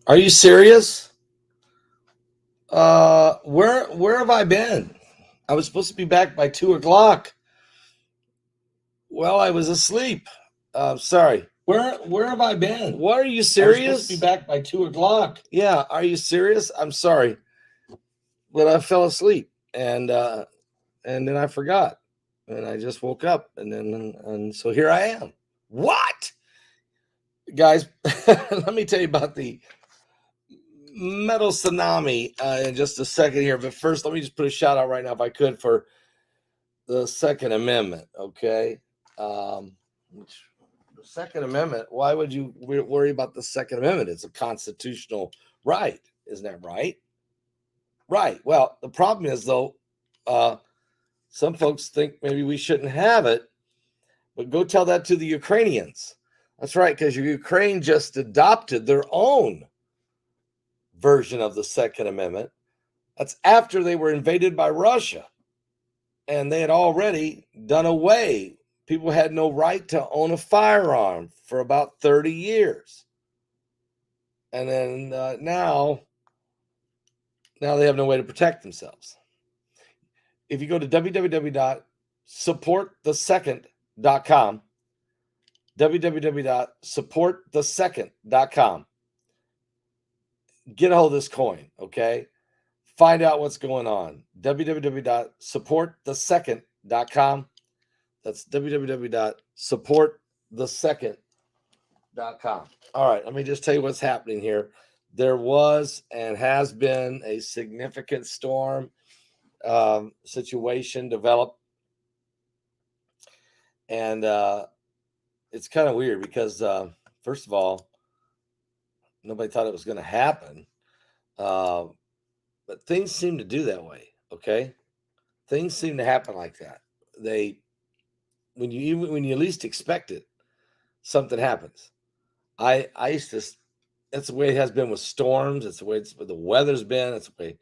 Are you serious? Where have I been? I was supposed to be back by 2 o'clock. Well, I was asleep. Sorry. Where have I been? What are you I was supposed to serious? be back by 2 o'clock. Yeah, are you serious? I'm sorry, but I fell asleep and then I forgot, and I just woke up, and so here I am. What, guys? Let me tell you about the metal tsunami in just a second here. But first, let me just put a shout out right now, if I could, for the Second Amendment. Okay, the Second Amendment. Why would you worry about the Second Amendment? It's a constitutional right, isn't that right? Right. Well, the problem is though, some folks think maybe we shouldn't have it, but go tell that to the Ukrainians. That's right, because Ukraine just adopted their own version of the Second Amendment. That's after they were invaded by Russia, and they had already done away. People had no right to own a firearm for about 30 years. And then now they have no way to protect themselves. If you go to www.supportthesecond.com, www.supportthesecond.com, get a hold of this coin, okay? Find out what's going on. www.supportthesecond.com. That's www.supportthesecond.com. All right, let me just tell you what's happening here. There was and has been a significant storm situation developed, and it's kind of weird because first of all, nobody thought it was going to happen, but things seem to do that way. Okay, things seem to happen like that. They when you least expect it, something happens. I used to. That's the way it has been with storms. It's the way the weather's been. It's the way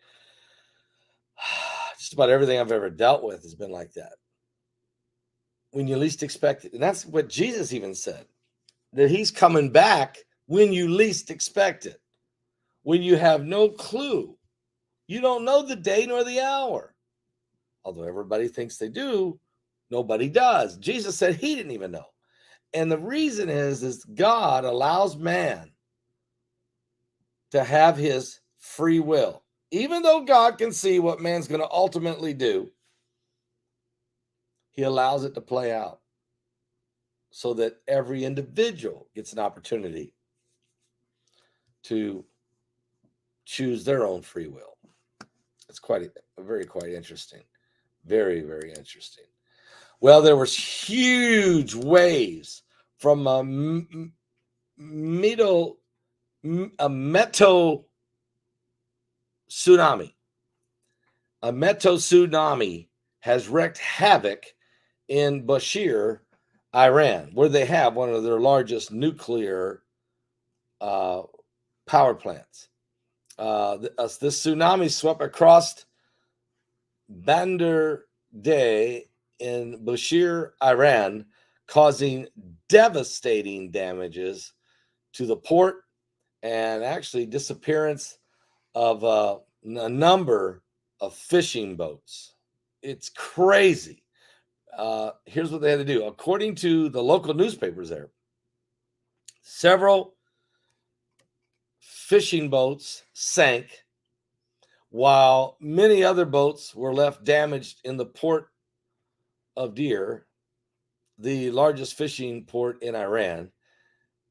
just about everything I've ever dealt with has been like that. When you least expect it, and that's what Jesus even said, that He's coming back when you least expect it, when you have no clue. You don't know the day nor the hour. Although everybody thinks they do, nobody does. Jesus said He didn't even know. And the reason is God allows man to have his free will. Even though God can see what man's going to ultimately do, He allows it to play out so that every individual gets an opportunity to choose their own free will. It's quite interesting. Very, very interesting. Well, there was huge waves from a meteotsunami. A meteotsunami has wreaked havoc in Bashir, Iran, where they have one of their largest nuclear power plants. This tsunami swept across Bandar Day in Bashir, Iran, causing devastating damages to the port and actually disappearance of a number of fishing boats. It's crazy. Here's what they had to do. According to the local newspapers there, several fishing boats sank, while many other boats were left damaged in the port of Deir, the largest fishing port in Iran.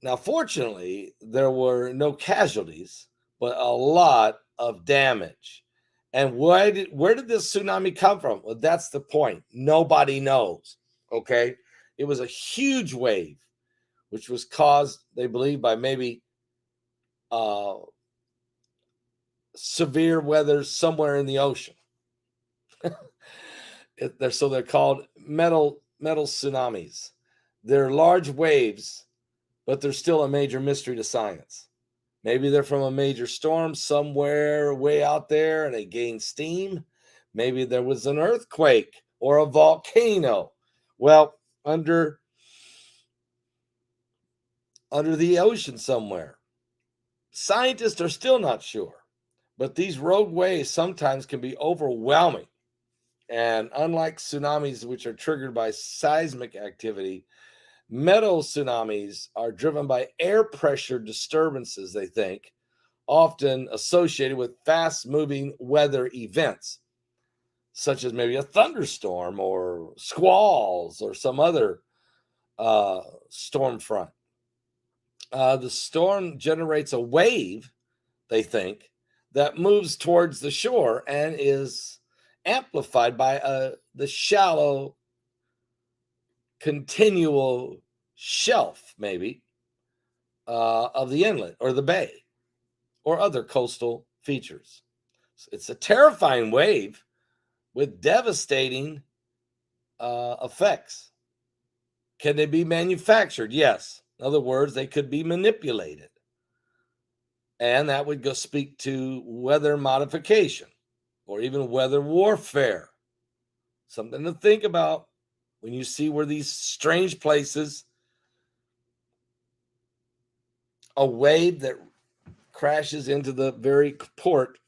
Now, fortunately, there were no casualties, but a lot of damage. And where did this tsunami come from? Well, that's the point. Nobody knows. Okay. It was a huge wave, which was caused, they believe, by maybe severe weather somewhere in the ocean. So they're called metal tsunamis. They're large waves, but they're still a major mystery to science. Maybe they're from a major storm somewhere way out there and they gained steam. Maybe there was an earthquake or a volcano. Well, under the ocean somewhere. Scientists are still not sure, but these rogue waves sometimes can be overwhelming. And unlike tsunamis, which are triggered by seismic activity, meteotsunamis are driven by air pressure disturbances, they think, often associated with fast-moving weather events, such as maybe a thunderstorm or squalls or some other storm front. The storm generates a wave, they think, that moves towards the shore and is amplified by the shallow, continual shelf, maybe, of the inlet or the bay or other coastal features. It's a terrifying wave with devastating effects. Can they be manufactured? Yes. In other words, they could be manipulated. And that would go speak to weather modification or even weather warfare. Something to think about when you see where these strange places, a wave that crashes into the very port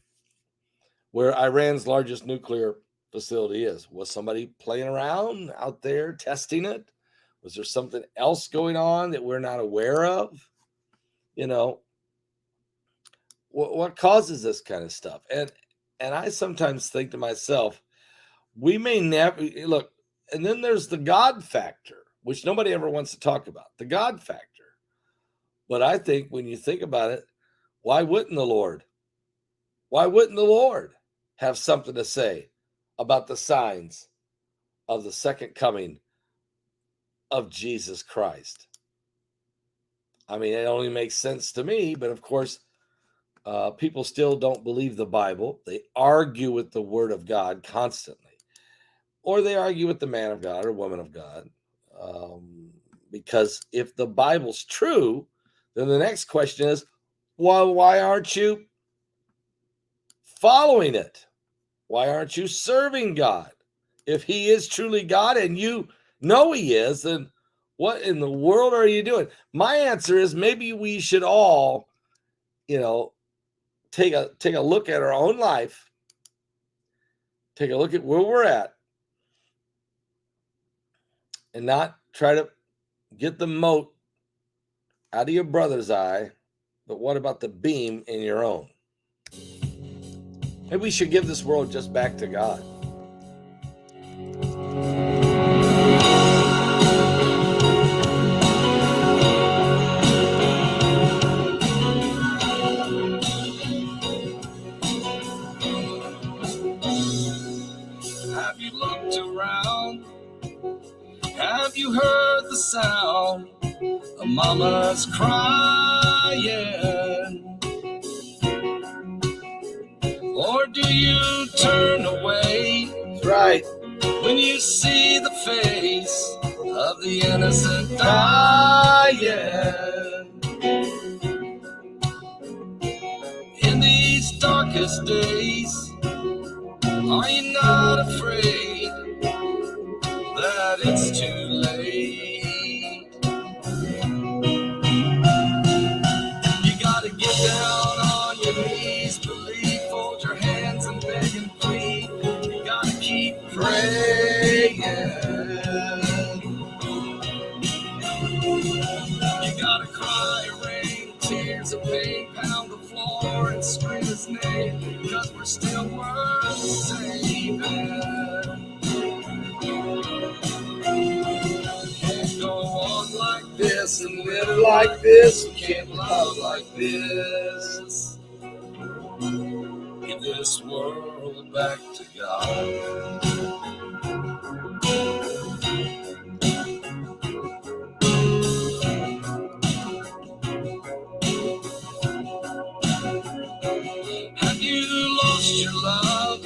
where Iran's largest nuclear facility is. Was somebody playing around out there testing it? Was there something else going on that we're not aware of? You know, what causes this kind of stuff? And I sometimes think to myself, we may never look. And then there's the God factor, which nobody ever wants to talk about. The God factor. But I think when you think about it, why wouldn't the Lord? Why wouldn't the Lord have something to say about the signs of the second coming of Jesus Christ? I mean, it only makes sense to me, but of course, people still don't believe the Bible. They argue with the Word of God constantly, or they argue with the man of God or woman of God. Because if the Bible's true, then the next question is, well, why aren't you following it? Why aren't you serving God? If he is truly God and you know he is, then what in the world are you doing? My answer is maybe we should all, take a look at our own life, take a look at where we're at, and not try to get the mote out of your brother's eye, but what about the beam in your own? Maybe we should give this world just back to God. Have you looked around? Have you heard the sound of mama's crying? Or do you turn away? That's right. When you see the face of the innocent dying? In these darkest days, are you not afraid that it's too late? You gotta get down on your knees, believe, fold your hands and beg and plead. You gotta keep praying. You gotta cry, rain, tears of pain, pound the floor and scream his name, because we're still worth saving. Can't go on like this and live like this. We can't love like this. Give this world back to God. Have you lost your love?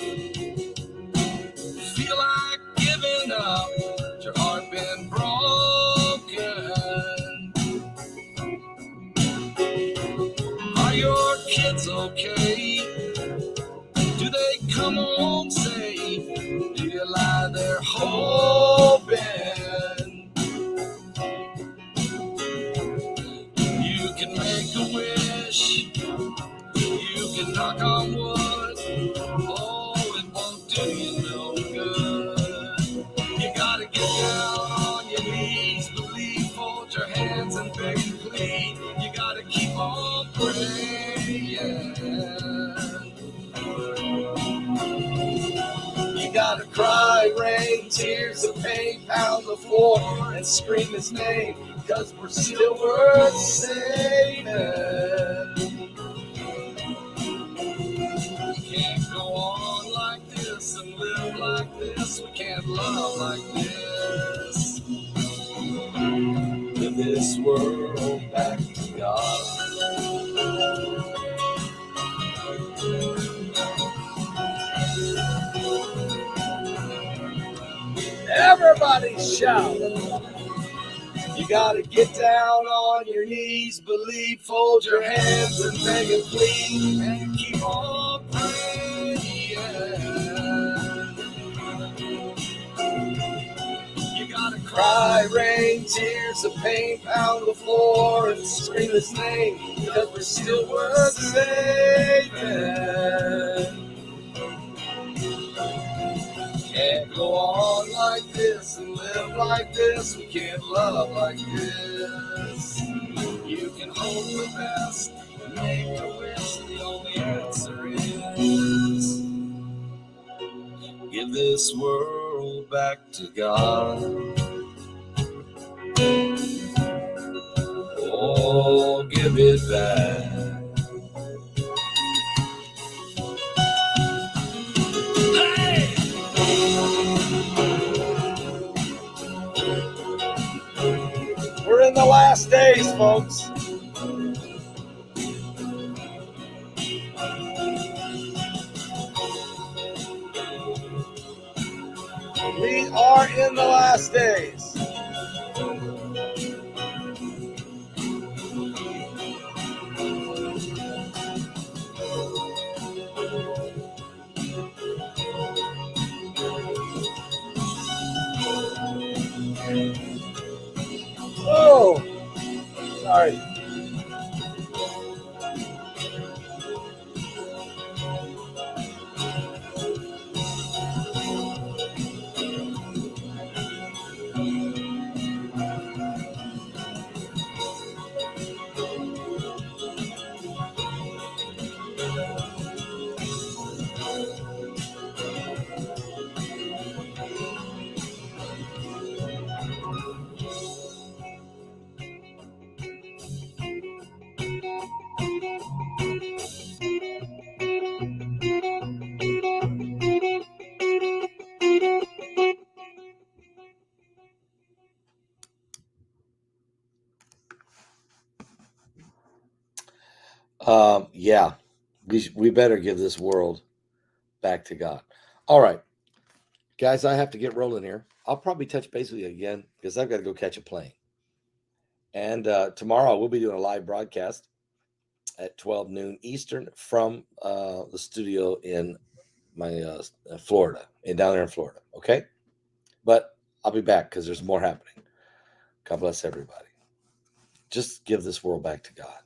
Feel like giving up? Has your heart been broken? Are your kids okay? Do they come home safe? down on your knees, believe, fold your hands and beg and plead. You gotta keep on praying. You gotta cry, rain, tears of pain, pound the floor and scream his name, 'cause we're still worth saving. We can't go on like this and live like this. We can't love like this. Give this world back to God. Everybody shout. You gotta get down on your knees, believe, fold your hands and beg and plead, and keep on praying. You gotta cry, rain, tears of pain, pound the floor and scream his name, because we're still worth saving. Can't go on like this and live like this. We can't love like this. You can hope the best and make a wish. The only answer is give this world back to God. Oh, give it back. Hey! We're in the last days, folks. We are in the last days. Oh, sorry. Yeah, we better give this world back to God. All right, guys, I have to get rolling here. I'll probably touch base with you again because I've got to go catch a plane. And tomorrow we'll be doing a live broadcast at 12 noon Eastern from the studio in my Florida, down there in Florida. Okay, but I'll be back because there's more happening. God bless everybody. Just give this world back to God.